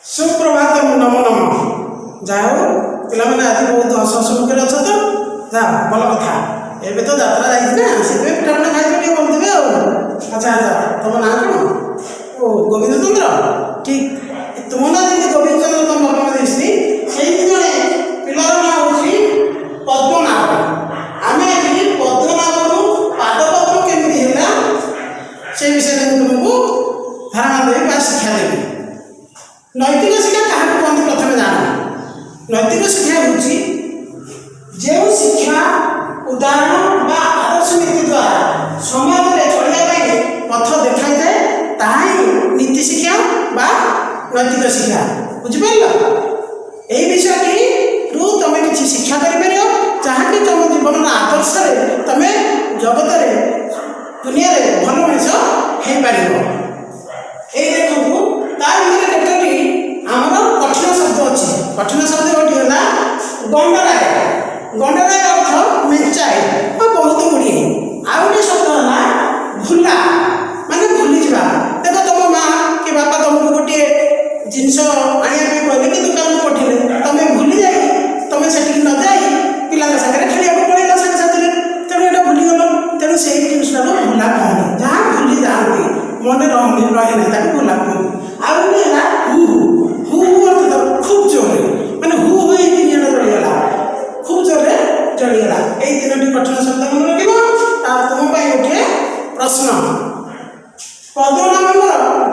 सुप्रभात नमो नम जाओ पे आज बहुत हस हस मुखे अच्छा तो जा भल कथा एवं तो यात्रा जाइए से पिठापଣା खाई बोलते अच्छा अच्छा तुम ना कौन ओ गोविंद चंद्र ठीक तुम ना जी गोविंद चंद्र तुम बापा देसी से जड़े पिलार ना हूँ पद्मनाभ आम आज पद्मनाभ पाद पद्म केमी है से विषय में तुमको धारणा देवी शिक्षा देवी नैतिक शिक्षा क्या कहते प्रथम जान नैतिक शिक्षा हूँ जो शिक्षा उदाहरण बा आदर्श नीति द्वारा समाज में चलिया पथ देखा जाए ताही नीति शिक्षा बा नैतिक शिक्षा बुझिपार यही विषय रू तुम किसी शिक्षा कर जहाँकि तुम जीवन आदर्श तुम जगत दुनिया भल मनीष हो पार ये देखो आमर कठिन शब्द अच्छी कठिन शब्द गोटे है गंडराय गंडराय अर्थ मेचाए बहुत गुड़े आउ गोटे शब्द है भूला माने भूली जा देख तुम माँ कि बापा तुमको गोटे जिनस आने कहले कि दुकान को पठेले तुम भूली जा तुम से न जाई पिला सागर खेल पड़ेगा साथ साथी तेणु यहाँ भूलीगल तेणु से जिनसा भूला कहनी जहाँ भूली जाती मन रहे ना भूला कहनी आउ गोटे है हु अर्थ खूब जोरे मैंने हु हुई दिन जड़ीगला खूब जोरे जड़ीगला यही तीन कठिन शब्द मन रख तुम गोटे प्रश्न पद्मनाभ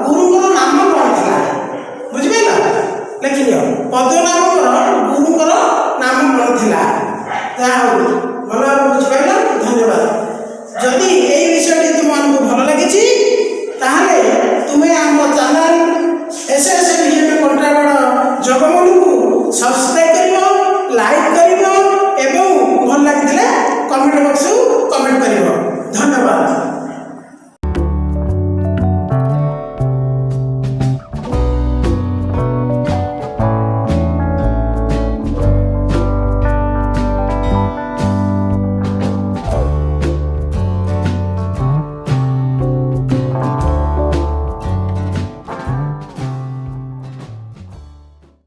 गुरुंर नाम कौन था बुझिपार लिख लियो पद्मनाभ